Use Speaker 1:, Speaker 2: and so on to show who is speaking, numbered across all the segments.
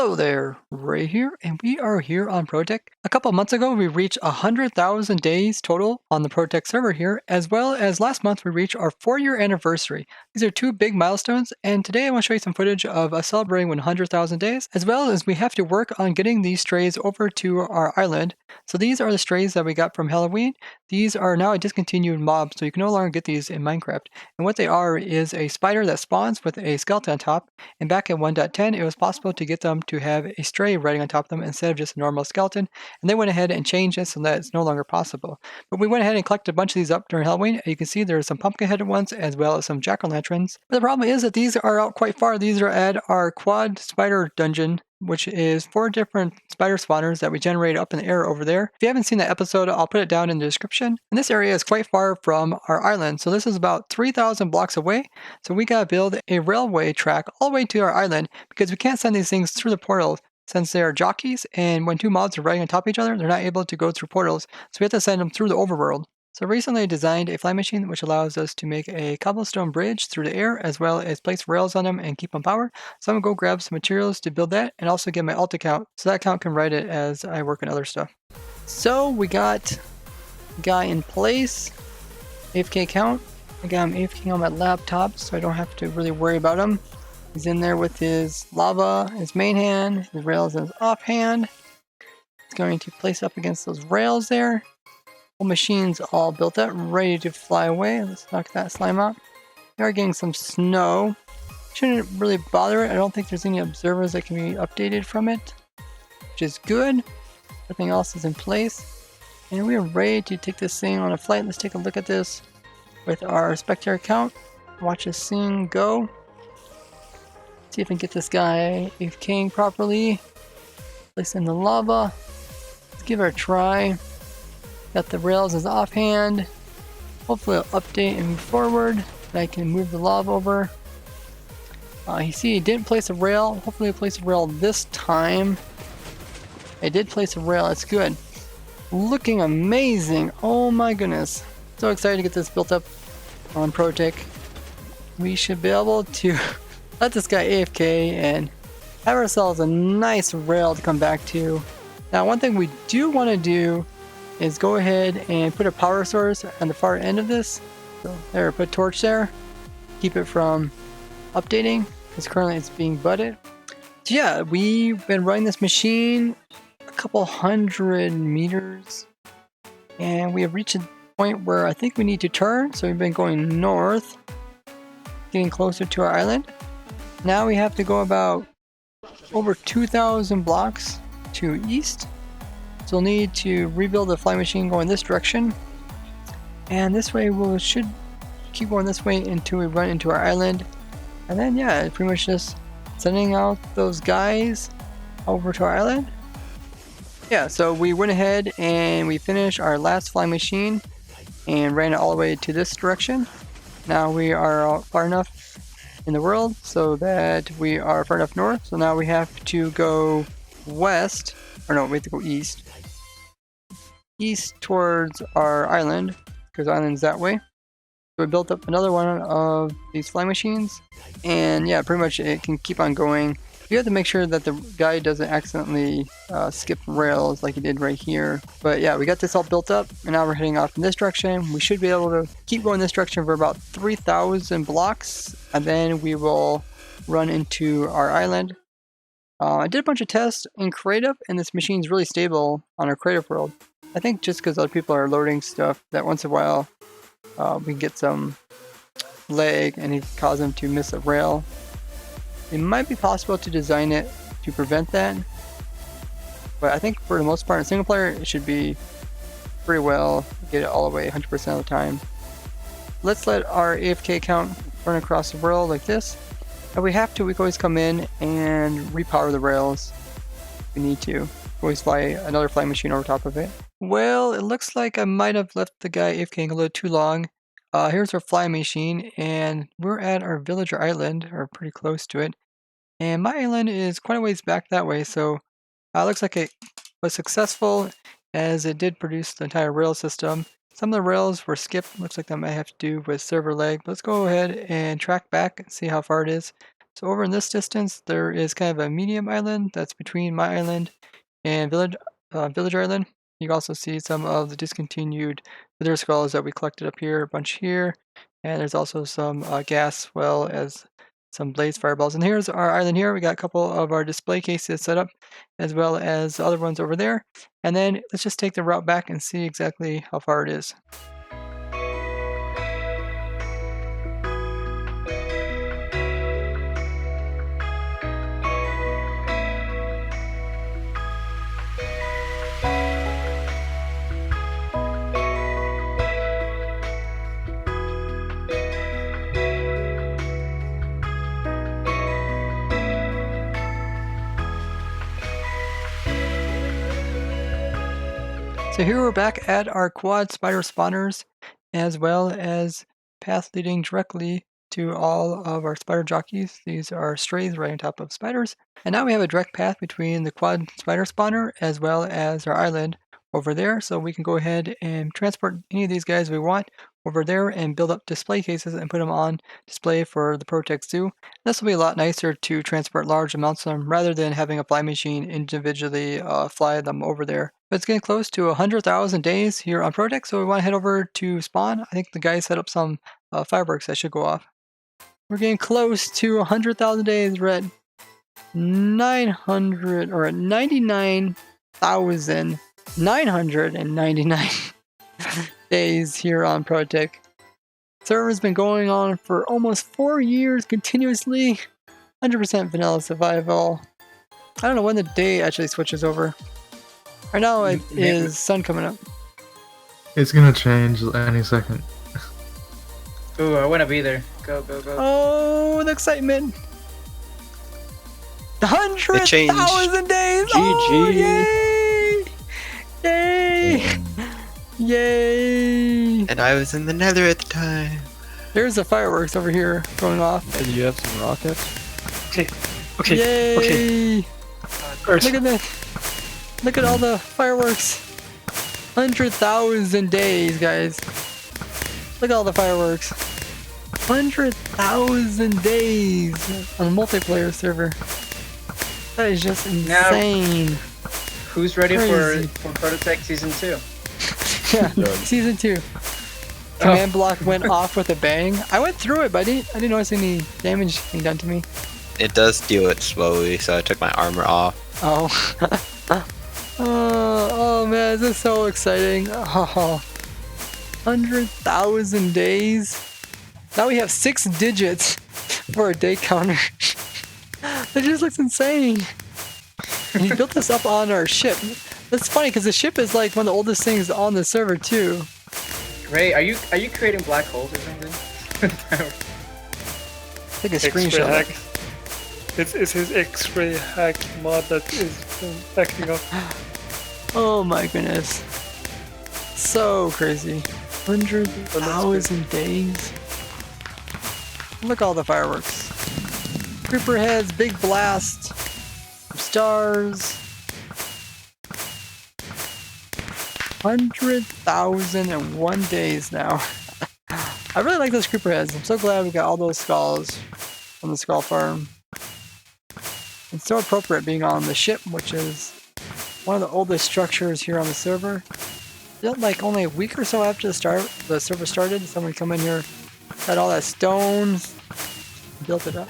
Speaker 1: Hello there, Ray here, and we are here on ProtoTech. A couple months ago, we reached 100,000 days total on the ProtoTech server here, as well as last month we reached our 4-year anniversary. These are two big milestones, and today I want to show you some footage of us celebrating 100,000 days, as well as we have to work on getting these strays over to our island. So these are the strays that we got from Halloween. These are now a discontinued mob, so you can no longer get these in Minecraft. And what they are is a spider that spawns with a skeleton on top, and back in 1.10 it was possible to get them to have a stray riding on top of them instead of just a normal skeleton, and they went ahead and changed it so that it's no longer possible. But we went ahead and collected a bunch of these up during Halloween. You can see there's some pumpkin-headed ones as well as some jack-o'-lanterns. But the problem is that these are out quite far. These are at our quad spider dungeon, which is 4 different spider spawners that we generated up in the air over there. If you haven't seen that episode, I'll put it down in the description. And this area is quite far from our island, so this is about 3,000 blocks away. So we gotta build a railway track all the way to our island because we can't send these things through the portal since they are jockeys, and when two mobs are riding on top of each other, they're not able to go through portals, so we have to send them through the overworld. So recently I designed a flying machine which allows us to make a cobblestone bridge through the air as well as place rails on them and keep them powered. So I'm going to go grab some materials to build that and also get my alt account so that account can ride it as I work on other stuff. So we got guy in place, AFK account. I got him AFK on my laptop so I don't have to really worry about him. He's in there with his lava, his main hand, his rails in his off hand. He's going to place up against those rails there. Whole machine's all built up, ready to fly away. Let's knock that slime out. We are getting some snow. Shouldn't really bother it. I don't think there's any observers that can be updated from it, which is good. Everything else is in place. And we are ready to take this thing on a flight. Let's take a look at this with our spectator account. Watch this thing go. See if I can get this guy AFKing properly. Place in the lava. Let's give it a try. Got the rails as offhand. Hopefully it'll update and move forward. And I can move the lava over. You see, it didn't place a rail. Hopefully it'll place a rail this time. It did place a rail. That's good. Looking amazing. Oh my goodness. So excited to get this built up on ProtoTech. We should be able to let this guy AFK and have ourselves a nice rail to come back to. Now, one thing we do want to do is go ahead and put a power source on the far end of this. So there, put a torch there. Keep it from updating because currently it's being butted. So yeah, we've been running this machine a couple hundred meters and we have reached a point where I think we need to turn. So we've been going north, getting closer to our island. Now we have to go about over 2,000 blocks to east. So we'll need to rebuild the flying machine going this direction. And this way we should keep going this way until we run into our island. And then yeah, pretty much just sending out those guys over to our island. Yeah, so we went ahead and we finished our last flying machine and ran it all the way to this direction. Now we are far enough in the world so that we are far enough north. So now we have to go west, or no, we have to go east towards our island because our island's that way. So we built up another one of these flying machines, and yeah, pretty much it can keep on going. You have to make sure that the guy doesn't accidentally skip rails like he did right here. But yeah, we got this all built up and now we're heading off in this direction. We should be able to keep going this direction for about 3,000 blocks and then we will run into our island. I did a bunch of tests in creative and this machine's really stable on our creative world. I think just because other people are loading stuff that once in a while we can get some lag and it cause them to miss a rail. It might be possible to design it to prevent that, but I think for the most part in single player it should be pretty well get it all the way 100% of the time. Let's let our AFK account run across the world like this. If we have to, we can always come in and repower the rails if we need to. Always fly another flying machine over top of it. Well, it looks like I might have left the guy AFKing a little too long. Here's our flying machine and we're at our villager island, or pretty close to it. And my island is quite a ways back that way, so it looks like it was successful as it did produce the entire rail system. Some of the rails were skipped. Looks like that might have to do with server lag. Let's go ahead and track back and see how far it is. So over in this distance, there is kind of a medium island that's between my island and Village Island. You can also see some of the discontinued wither skulls that we collected up here, a bunch here, and there's also some gas, well as some blaze fireballs. And here's our island here. We got a couple of our display cases set up, as well as other ones over there. And then let's just take the route back and see exactly how far it is. So here we're back at our quad spider spawners, as well as path leading directly to all of our spider jockeys. These are strays right on top of spiders. And now we have a direct path between the quad spider spawner as well as our island over there. So we can go ahead and transport any of these guys we want over there and build up display cases and put them on display for the ProtoTech Zoo. This will be a lot nicer to transport large amounts of them rather than having a fly machine individually fly them over there. But it's getting close to 100,000 days here on ProtoTech, so we want to head over to spawn. I think the guys set up some fireworks that should go off. We're getting close to 100,000 days. We're at 900 or 99,999 days here on ProtoTech. Server's been going on for almost 4 years continuously. 100% vanilla survival. I don't know when the day actually switches over. Right now it is sun coming up.
Speaker 2: It's gonna change any second.
Speaker 3: Ooh, I wanna be there. Go, go, go.
Speaker 1: Oh, the excitement! 100,000 days!
Speaker 4: GG!
Speaker 1: Oh, yay! Yay! Yay!
Speaker 4: And I was in the nether at the time.
Speaker 1: There's the fireworks over here going off.
Speaker 5: And you have some rockets?
Speaker 3: Okay, okay,
Speaker 1: Yay!
Speaker 3: okay. First.
Speaker 1: Look at that! Look at all the fireworks! 100,000 days, guys. Look at all the fireworks. 100,000 days on a multiplayer server. That is just insane.
Speaker 3: Who's ready
Speaker 1: Crazy.
Speaker 3: for ProtoTech Season 2?
Speaker 1: Yeah, Season 2. Command block went off with a bang. I went through it, but I didn't notice any damage being done to me.
Speaker 4: It does do it slowly, so I took my armor off.
Speaker 1: Oh. Oh man, this is so exciting. Oh. 100,000 days. Now we have 6 digits for a day counter. It just looks insane. And you built this up on our ship. That's funny because the ship is like one of the oldest things on the server too.
Speaker 3: Ray, are you creating black holes or something?
Speaker 1: Take a
Speaker 6: X-ray
Speaker 1: screenshot.
Speaker 6: hack. It's his X-ray hack mod that is acting up.
Speaker 1: Oh my goodness. So crazy. 100,000 days. Look at all the fireworks. Creeper heads, big blast. Stars. 100,001 days now. I really like those creeper heads. I'm so glad we got all those skulls from the skull farm. It's so appropriate being on the ship, which is one of the oldest structures here on the server. Like only a week or so after the server started, someone come in here, had all that stone, built it up.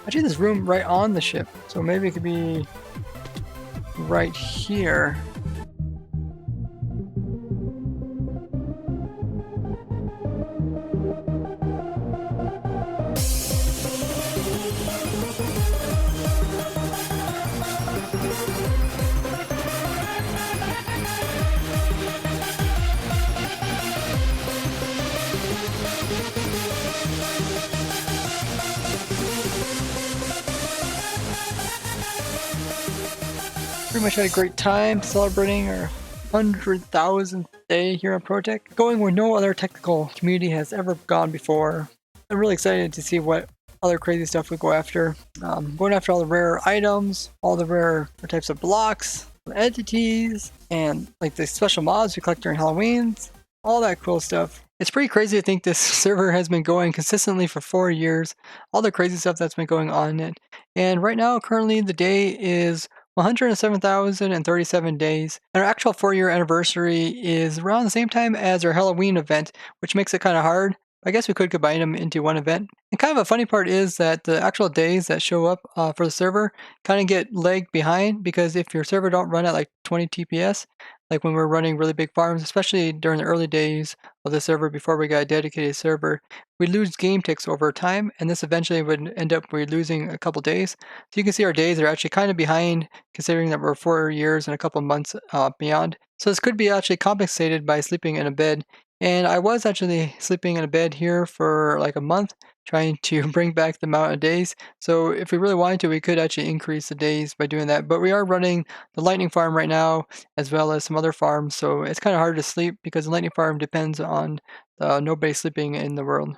Speaker 1: Actually, there's room right on the ship, so maybe it could be right here. Pretty much had a great time celebrating our 100,000th day here on ProtoTech, going where no other technical community has ever gone before. I'm really excited to see what other crazy stuff we go after. Going after all the rare items, all the rare types of blocks, entities, and like the special mobs we collect during Halloween's, all that cool stuff. It's pretty crazy to think this server has been going consistently for 4 years, all the crazy stuff that's been going on in it. And right now, currently, the day is 107,037 days. And our actual 4-year anniversary is around the same time as our Halloween event, which makes it kind of hard. I guess we could combine them into one event. And kind of a funny part is that the actual days that show up for the server kind of get lagged behind, because if your server don't run at like 20 TPS, like when we're running really big farms, especially during the early days of the server before we got a dedicated server, we lose game ticks over time, and this eventually would end up losing a couple days. So you can see our days are actually kind of behind, considering that we're 4 years and a couple months beyond. So this could be actually compensated by sleeping in a bed. And I was actually sleeping in a bed here for like a month, trying to bring back the amount of days. So if we really wanted to, we could actually increase the days by doing that. But we are running the lightning farm right now, as well as some other farms. So it's kind of hard to sleep because the lightning farm depends on nobody sleeping in the world.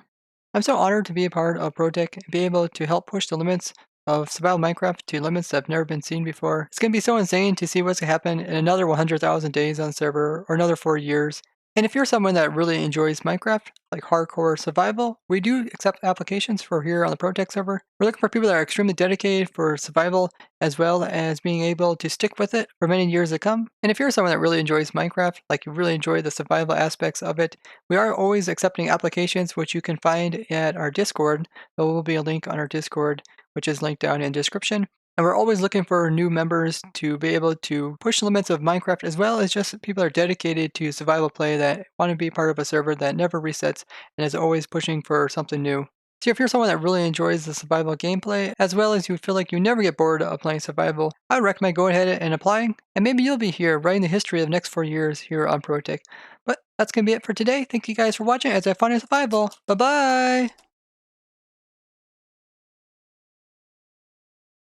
Speaker 1: I'm so honored to be a part of ProtoTech and be able to help push the limits of survival Minecraft to limits that have never been seen before. It's going to be so insane to see what's going to happen in another 100,000 days on the server, or another 4 years. And if you're someone that really enjoys Minecraft, like hardcore survival, we do accept applications for here on the ProtoTech server. We're looking for people that are extremely dedicated for survival, as well as being able to stick with it for many years to come. And if you're someone that really enjoys Minecraft, like you really enjoy the survival aspects of it, we are always accepting applications, which you can find at our Discord. There will be a link on our Discord, which is linked down in the description. And we're always looking for new members to be able to push the limits of Minecraft, as well as just people that are dedicated to survival play that want to be part of a server that never resets and is always pushing for something new. So if you're someone that really enjoys the survival gameplay, as well as you feel like you never get bored of playing survival, I would recommend going ahead and applying, and maybe you'll be here writing the history of the next 4 years here on ProtoTech. But that's going to be it for today. Thank you guys for watching as I find a survival. Bye-bye!